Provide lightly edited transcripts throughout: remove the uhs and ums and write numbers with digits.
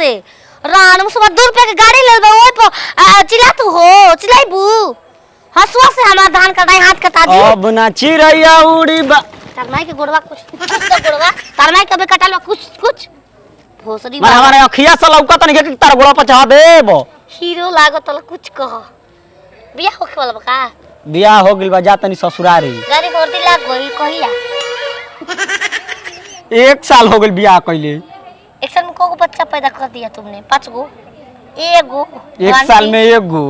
से रान सुबह 2 रुपया के गाड़ी ले ओए पर चिल्ला तू हो चिल्लाइबू हसुआ से हमार धान कटाई हाथ कटा दी अब ना चिरैया उड़ी तरमाई के गोड़वा कुछ तो गोड़वा तरमाई कबे कटालवा कुछ भोसड़ी माने हमारे अखिया से लौका तनी के तार गोड़ा पर चढ़ा देब हीरो लागत ल कुछ कह बियाह होखे वाला का बियाह हो गेल बा जा तनी ससुरारी गाड़ी गोरती लाग गई कहिया 1 साल हो गेल बियाह कइले। एक साल में कोगो बच्चा पैदा कर दिया तुमने 5 गो एगो 1 साल में 1 गो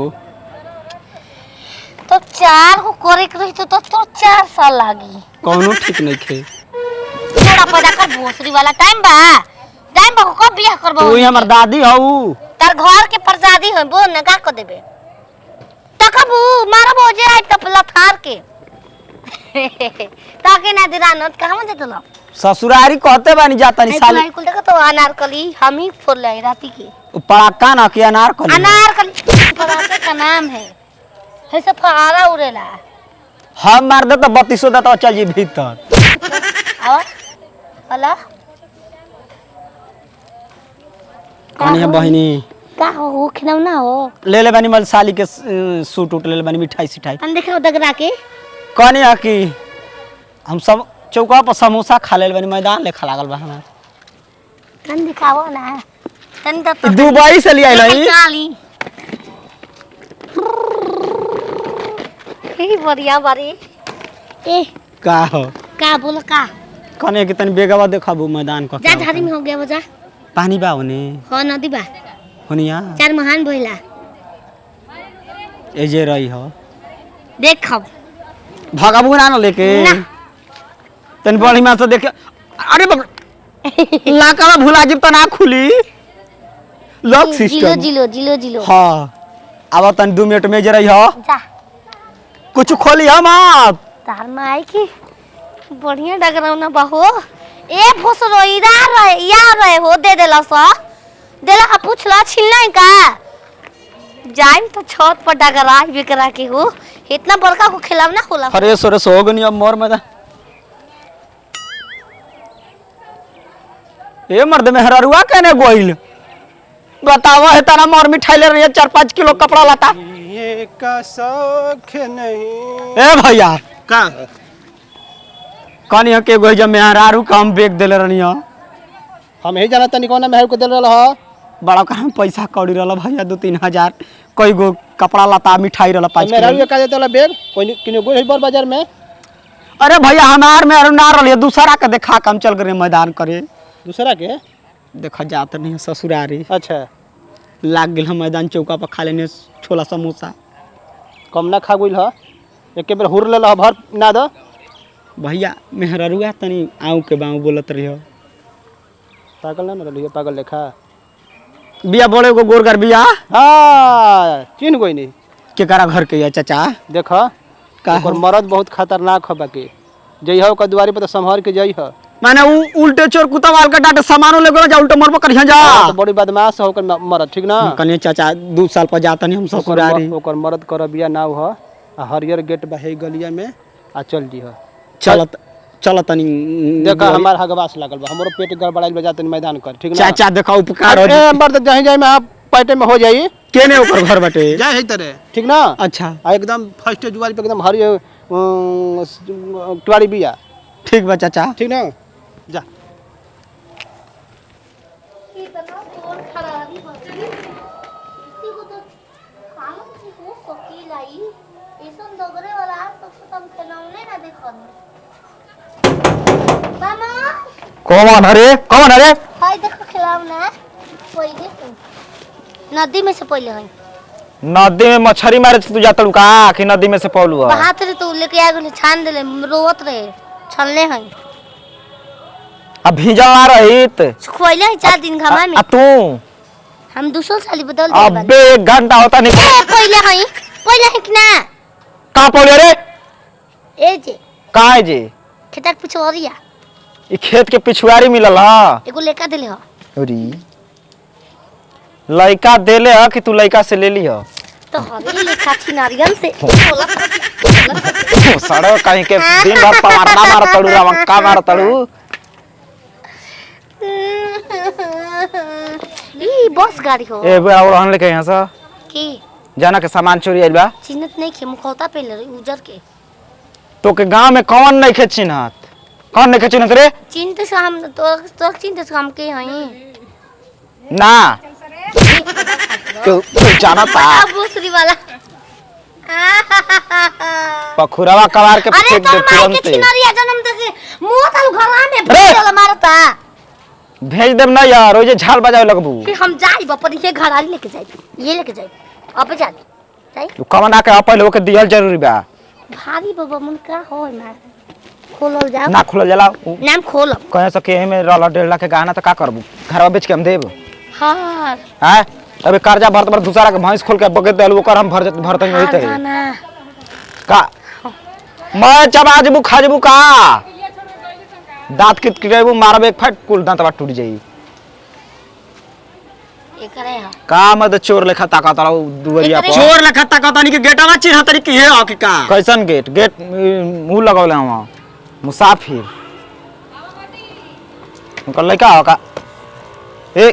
तो 4 गो करे के रही तो 4 साल लागी कोनो ठीक नहीं खे थोड़ा पैदा कर भोसड़ी वाला टाइम बा कब बियाह करबो तू हमर दादी हऊ तार घर के परजादी है बोल ना का कर देबे तकबू मारबो जे आई टपला थार के ताके ना दिरानत कहवा जतलो ससुरारी कहते बानी जाता नहीं साल कुल देखो तो अनारकली हम ही फोड़ ले राती के पड़ाका ना कि अनारकली पड़ाके का नाम है ऐसे फहारा उड़ेला हम मार दे तो 3200 देता चल जी भीतर और वाला कहानी है बहिनी का हो खिलौना हो ले ले बानी मल साली के सूट उट ले ले बानी मिठाई सिठाई हम देखो दगरा के कहानी है कि हम सब चौका पर समोसा खा ले बानी मैदान ले खा लागल बा हमार तन दिखाओ ना तन तो दुबई से ले आइल काली ए बढ़िया बारी ए का हो का बोल का कने के तनी बेगवा देखाबू मैदान को जा झाड़ी में हो गया बजा पानी बा ओने हो नदी बा होनिया 4 महान भइला ए जे रही हो देखब भगाबू ना लेके तन बड़ी मां से देखे अरे लाका भुला जिब त ना खुली लॉक सिस्टम जिलो हां अब तन 2 मिनट में जे रही हो जा कुछ खोली हम आप तार माई की बढ़िया डगरौना बाहो ए भोसरो यार रहे हो दे देला सा देला का पूछला छिलना का जाइम तो छत पर डगरा बेकरा के हो इतना बड़का को खिलावना होला अरे सोरे सोगनी अब मोर में ए मर्द में हररुआ कहने गोइल बतावा है तारा मोर मिठाई ले रही 4-5 किलो कपड़ा लाता ये का शौक नहीं ए भैया का कनी के गोई जब मेहरारू काम बेच देले रहनी हो हम ही जाना तनी कोना मेहर को देल रहल ह बड़ा का हम पैसा कौड़ी रहल भैया 2-3 हजार कई गो कपड़ा लता मिठाई रहल 5 किलो मेहरारू का देला बैग कोई किने गोई बर बाजार में अरे भैया हमार में ना रहल दूसरा के देखा काम चल गए मैदान करे दूसरा के देखा जात नहीं ससुरारी अच्छा लाग गेल हम मैदान चौका पर खा लेने छोला समोसा कम ना खा गइल ह एके बेर हुर लेला भर ना द भैया मेहररुआ तनी आऊ के बाऊ बोलत रहियो पागल ना रहियो पागल लेखा बिया बोले को गोरगर बिया हां चिन कोई नहीं के करा घर के या चाचा देख का ओकर मरद बहुत खतरनाक ह बाकी जइहो का दुआरी पर तो संभाल के जइहो माने उल्टे चोर कुत्ता वाल का डाट सामानो ले गेलो जा उल्टे मरबो करिया जा तो बड़ी बदमाश हो ओकर मरद ठीक ना कने चाचा 2 साल पर जाता नहीं हम ससुरारी ओकर मरद कर बिया ना हो हरियर गेट बहे गलिया में आ चल जी चलत तनी देखा हमार हगवास लागल बा हमरो पेट गड़बड़ाइल बा जातन मैदान कर ठीक ना चाचा देखा उपकार हो ए मर्द जहीं जाए में आप पैटे में हो जाई केने ओकर घर बाटे जाए है तरे ठीक ना अच्छा आ एकदम फर्स्ट जुआरी पे एकदम हरियर टुवाड़ी बिया ठीक बा चाचा ठीक ना जा इतना जोर खराबी बची इसी को तो कालम से हो सकी लाई ऐसा दगरे वाला आज तक से तुम खिलौने ना देखन मामा कौन अरे हाय देखो खिलौना पहिले नदी में से पहिले है नदी में मछली मारे तू जातलू का कि नदी में से पौलू है हाथ रे तो लेके आ गेले छान देले रोवत रहे छलने हैं अब भीजल ना रहित सुखवाइले है 4 दिन घामा में आ तू हम दूसरा साली बदल दे अबे 1 घंटा होता नहीं पहिले है कि ना का पौले रे ए जे का है जी खेतक पिछवारिया ई खेत के पिछुआरी मिलल ह एगो लेका देले ह अरे लइका देले ह कि तू लइका से ले ली ह तो हरी लेखा छी नारियल से सड़ो कहीं के दिन भर पवार ना मार तड़ू रावण का मार तड़ू ई बस गाड़ी हो ए बेड़ा ओढ़न लेके यहाँ से की जाना के सामान चोरी आइल बा चिन्हत नहीं खे मुखौता पहले रही उजर के तो के गांव में कौन नहीं खे चिन्हत कौन नहीं खे चिन्हत रे चिन्हत से हम तो चिन्हत से हम के हई ना तू जाना था अब भोसरी वाला पखुरवा कबार के अरे फेंक तो दे माई के तुरंत छिनरिया जन्म तक मुंह तल घरा में अरे! चला मारता भेज देब ना यार ओजे झाल बजावे लगबू फिर हम जाई पर ये घरारी लेके जाई ये लेके जाई अब जा जाई तू कमना के अपल होके दियल जरूरी बा भारी बाबा मन का होय मार खोलल जाओ ना खुलल जला नाम खोल कहे सके एमे रहला 1.5 लाख के गहना त का करबू घरवा बेच के हम देब हां हैं अबे कर्जा भरत भर दूसरा के भैंस खोल के बगत देलू ओकर हम भरतन वही तरी ना का मैं चबाजबू खाजबू का दांत किटकिटेबू मारबे एक फट कुल दांतवा टूट जाई एकरे हा का मत चोर लेखा ताकत रहो दुवरिया पर चोर लखा ताकतानी के गेटवा चिन्ह तरी की है हो कि का कैसन गेट गेट मुंह लगौले हम मुसाफिर उनका लड़का हो का ए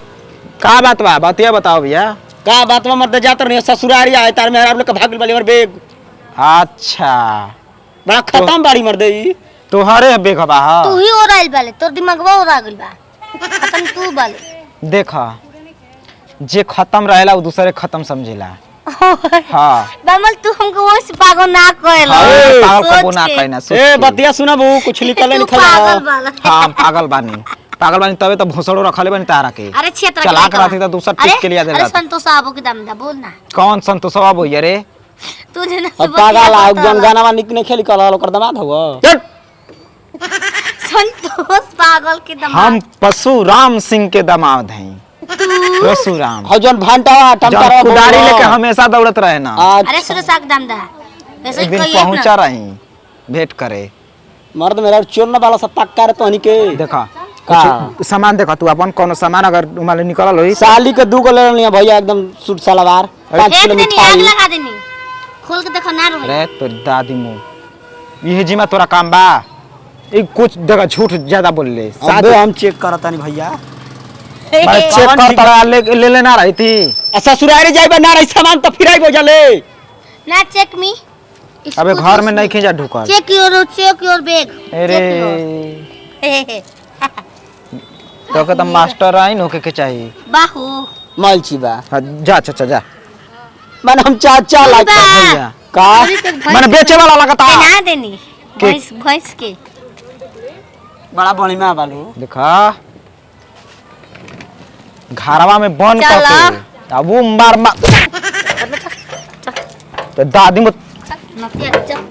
का बात बा बतिया बताओ भैया का बात में मर्द जात नहीं ससुरारी आए तार मेहरा लोग के भागल वाली मर बेग अच्छा बड़ा खत्म बाड़ी मर्द ई तोहरे बेगबा तू ही ओराइल बाले तोर दिमागवा ओरा गेल बा खत्म तू बाले देखा जे खत्म रहेला वो दूसरे खत्म समझेला हाँ बमल तू हमको वो से पागल ना कहला हाँ, पागल कबो ना कहना सोच ए के। बतिया सुना बहू कुछ लिखल तू लिखल पागल बाला हाँ पागल बानी तबे तो भोसड़ो रखले बानी तारा के अरे क्षेत्र चलाक रहती तो दूसरा टिक के लिया अरे देला संतोष आबो के दम दा बोल ना कौन संतोषवा बोइया रे तुझे ना अब पागल आ जन गाना निक ने खेली कल ओकर दमाद हो संतोष पागल के दम हम परशुराम सिंह के दामाद हैं परशुराम हो जन भांटावा टमटावा कुदारी लेके हमेशा दौड़त रहे ना अरे सुरसाक दम दा ऐसे एक दिन कोई पहुंचा रही भेंट करे मर्द मेरा चोरना वाला सब पक्का रे तोहनी के देखा का? कुछ सामान देखा तू अपन कोनो सामान अगर उमाले निकलल होई साली के 2 गो ले लिया भैया एकदम सूट सलवार 5 एक किलो दिन आग मिठाई लगा देनी खोल के देखो ना रही रे तोर दादी मुंह ये जिमा तोरा काम बा एक कुछ जगह झूठ ज्यादा बोल ले अबे हम चेक करतानी भैया मैं चेक कर तड़ा ले लेना रही थी ससुरारी जाइबा ना रही सामान तो फिराई बोझले ना चेक मी अबे घर में नहीं खींचा ढुकल चेक योर बैग अरे तो के मास्टर आई नो के चाहिए बाहू मालची बा हाँ, जा चाचा जा माने हम चाचा लाइक भैया का मैंने बेचे वाला लगता ना देनी भैंस भैंस के बड़ा बड़ी में बालू देखा घरवा में बन चला। करके अब वो मार तो दादी में चल